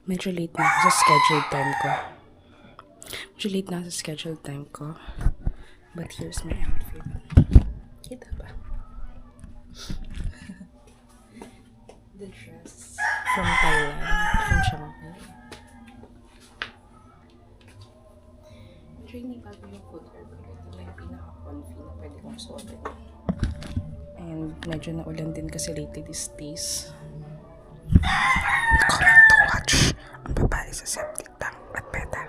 Medyo late na ako sa scheduled time ko. But here's my outfit. Kita ba? The dress from Thailand. From Shanghai. Medyo hindi bago yung footwear. Pero ito na yung pinaka-comfy na pwede kong suotin. And medyo naulan din kasi lately these days. Coming to watch ang babae sa septic tank at beta.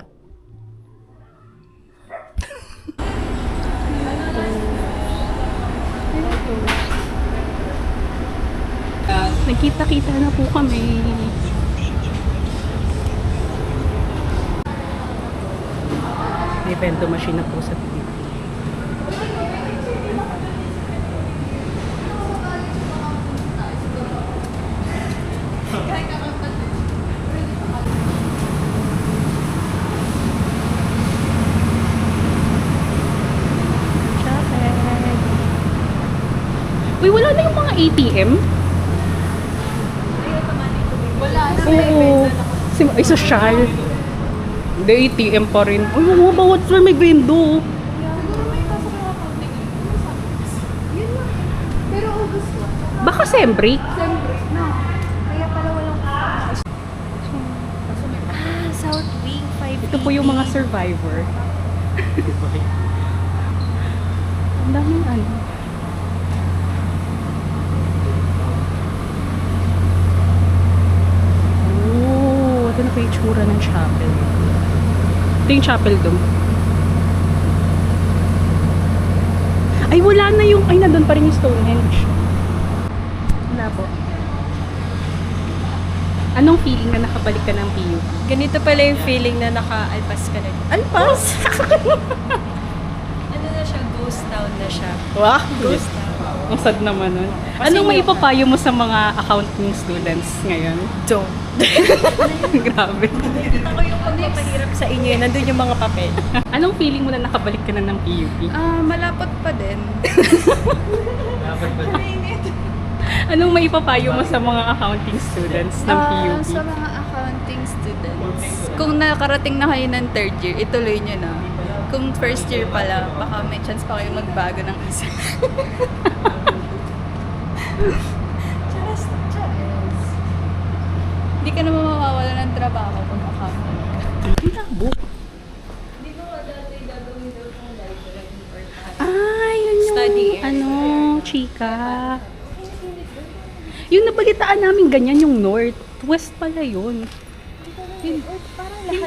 Nagkita-kita na po kami. May vending machine na po sa TV. Uy, wala na yung mga ATM? Wala na. Oo. Ay, social. Hindi, ATM pa rin. Uy, mga bawat floor may window. Siguro may pasok yung accounting. Yun na. Pero August na. Baka siyempre. Siyempre. No. Kaya pala walang South Wing 580. Ito po yung mga survivor. Ang daming ano. Oh, ito na po yung tsura ng chapel. Ito yung chapel doon. Ay, wala na yung... Ay, nandun pa rin yung Stonehenge. Wala po. Anong feeling na nakabalik ka ng PUP? Ganito pala yung feeling na naka-alpas ka na. Alpas? Ano na siya? Ghost town na siya. Wow! Ghost town. Ang sad naman nun. Kasi Anong yung- maipapayo mo sa mga accounting students ngayon? Don't. Grabe. Ako yung pagpapahirap sa inyo yun. Nandun yung mga papel. Anong feeling mo na nakabalik ka na ng PUP? Malapot pa din. Anong maipapayo mo sa mga accounting students ng PUP? Sa mga accounting students, kung nakarating na kayo ng third year, ituloy nyo na. Kung first year pa lang, baka may chance pa kayo magbago ng isa. Just. Hindi ka naman mawawala ng trabaho pag accounting ka. Ang labo. Hindi ko dati gagawin daw ng library or Ay, yun yung Study area. ano, chika. Yung nabalitaan namin ganyan yung north. West pala yun. Hindi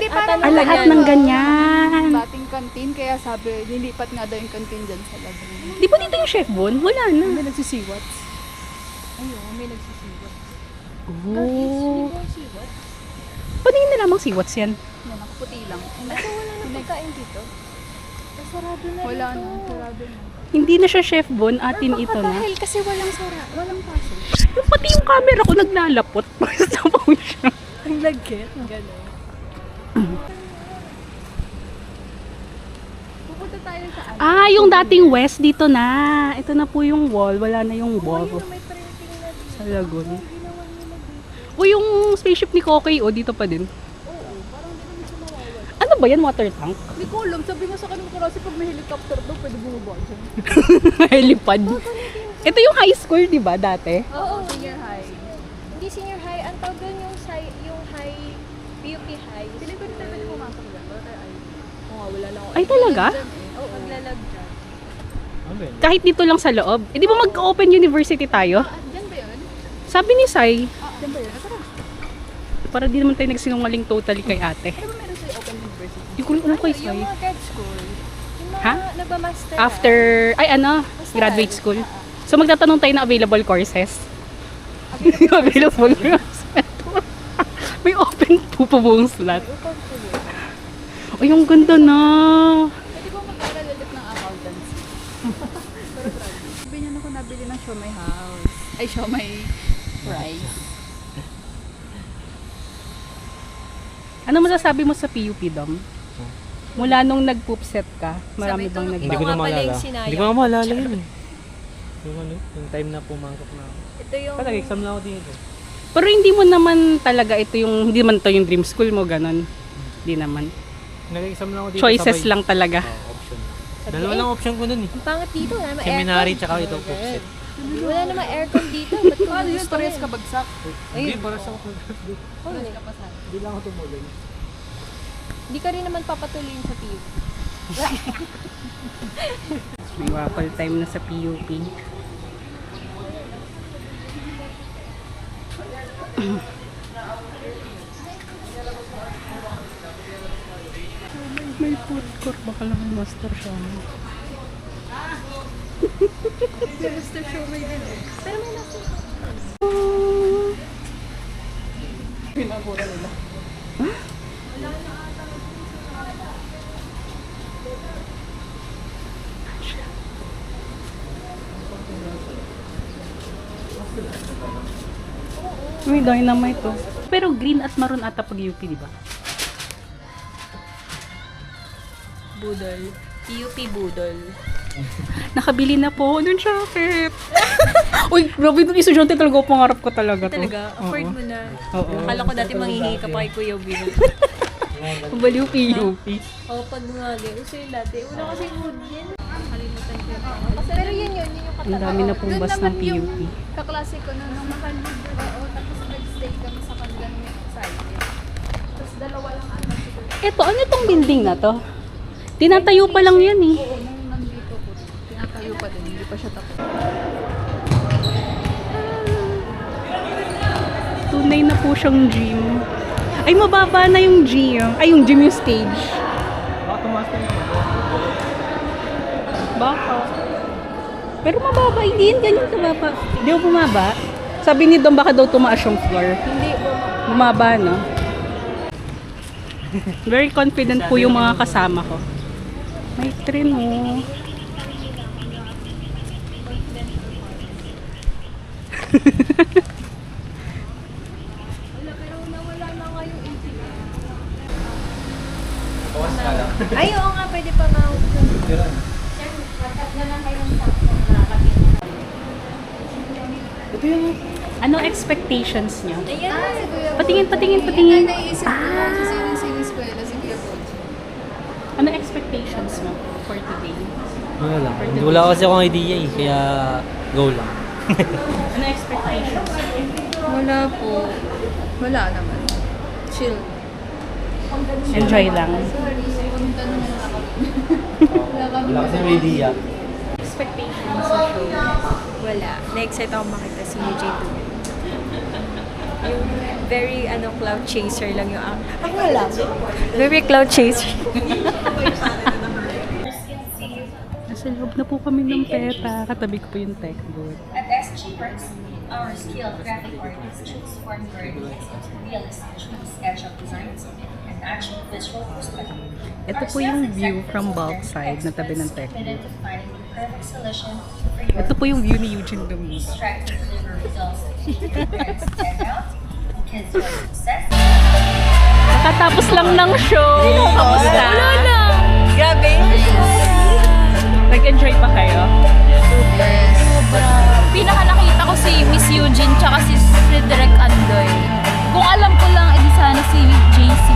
parang Ah, lahat ng ganyan. dating canteen, kaya sabi, nilipat nga daw yung canteen dyan sa Laguna. Di ba dito yung chef Bon? Wala na. May nagsisiwats. Ayun, may nagsisiwats. Oh. Siwats? Paano yun na lamang siwats yan? Yan, nakaputi lang. Ito wala na pagkain dito. Sarado na Wala dito. na, sarado na. Hindi na siya chef Bon, atin ito na. Dahil kasi walang walang pasok. Yung pati yung camera ko naglalapot. Sabaw siya. Ang lagkit. Gano'n. Pupunta tayo sa ano? Ah, yung dating west dito na. Ito na po yung wall. Wala na yung wall. May printing na dito. Sa lagoon. O yung spaceship ni Kokey, o dito pa din. Oo, parang hindi naman siya mawawala. Ano ba yan? Water tank? Hindi ko alam, sabi nga sa kanila ko kasi pag may helicopter daw, pwede bumaba dyan. Helipad. Ito yung high school, di ba, dati? Oo, senior high. Hindi senior high. Ang tawag doon yung high, PUP high. Piling ko din naman pumasok dyan, pero ay. Oo nga, wala lang ako. Ay, talaga? Oo, maglalag dyan. Kahit dito lang sa loob. Eh, di ba mag-open university tayo? Dyan ba yun? Sabi ni Sai, Dyan ba yun? Tara. para di naman tayo nagsinungaling totally kay ate. Ano ba meron sa Open University? Hindi ko rin alam kay Yung Sai. mga grad school. Yung mga Ha? nagmamaster. After, ay ano, graduate school. So magtatanong tayo na available courses. Available courses. May open po buong slot. Ay, yung ganda na. Pwede ko mag-aral ulit ng accountancy. Pero grabe. Sabi niya na ako nabili ng Siomai House. Ay, Siomai Rice. Ano masasabi mo sa PUP, Dom? Mula nung nag-poop-set ka, marami Sabi bang ko, nag Hindi ko na Ito nga pala maalala. yung sinayang. Hindi ko na maalala yun eh. Yung ano, yung time na pumangkok na ako. Ito yung... Kasi exam na ako dito. Pero hindi mo naman talaga ito yung, hindi man ito yung dream school mo, ganun. Hindi naman. Nag-exam lang ako dito Choices sabay. lang talaga. Option. Dalawa lang option ko nun eh. Ang pangit dito, wala namang Seminary aircon. tsaka ito Pupset. Wala namang aircon dito. Ba't ko Ano yun? gusto Parehas yun? ka bagsak. Hindi, para sa ako. Oh, Hindi lang ako tumuloy. Hindi ka rin naman papatuloyin sa PU. May waffle time na sa PUP. May food court. Baka lang ang master siya. May dynamite to. Pero green at maroon ata pag UP, di ba? Budol. PUP Budol. Nakabili na po ako ng jacket. Uy, grabe itong estudyante talaga. Pangarap ko talaga to. Talaga? Afford Oo. mo na. Oo. Akala ko dati manghihingi ka pa kay Kuya Will. Baliw PUP. O, pag ngagi. Uso yun dati. Una kasi wood yun. Kalimutan ko yung pangalan. Pero yun yung Ang katabi. dami na pong Doon bus ng naman yung PUP. kaklase ko na nung makalibro. Oo, tapos nag-stay kami sa kanilang side. Tapos dalawa lang ata siguro. Eto, ano itong building na to? Tinatayo pa lang yan eh. Oo, nung nandito ko, tinatayo pa din. Hindi pa siya tapos. Tunay na po siyang gym. Ay, mababa na yung gym. Ay, yung gym yung stage. Baka tumaas na yun. Baka. Pero mababa. Hindi yan ganyan kababa. Hindi mo bumaba. Sabi ni Dom, baka daw tumaas yung floor. Hindi, Bumaba, no? Very confident po yung mga kasama ko. May train, oh. pero nawala na nga yung Ay, oo nga, pwede pa nga. Ano expectations niyo? Ayan na, si Kuya Patingin, patingin, patingin. Naisip ko lang kasi yung siniskwela si Kuya Boji. Ano expectations mo for today? Wala lang. Wala kasi akong idea eh. Kaya go lang. Ano expectations? Wala po. Wala naman. Chill. Enjoy lang. Wala kasi may idea. Expectations sa show. Wala. Na-excite ako makita si UJ2. Yung very, cloud chaser lang yung ako lang. Very cloud chaser. Nasa loob na po kami ng PETA. Katabi ko po yung tech booth. At SG Works, our skilled graphic artists transform your ideas into realistic 3D SketchUp designs and actual visual perspective. Ito po yung view from bulk side na tabi ng tech Committed booth. to finding the perfect solution for your Ito po yung view ni Eugene Domingo. strive to deliver results that keep your parents stand out because your success Nakatapos lang ng show. Kamusta? Grabe. Nag-enjoy pa kayo? Pinaka nakita ko si Miss Eugene tsaka si Direk Andoy. Kung alam ko lang, edi sana si JC.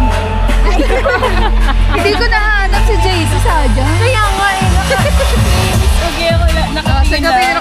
Hindi ko nahanap si JC sadya. Kaya nga eh. Okay, ako Sa gabi nakatingin.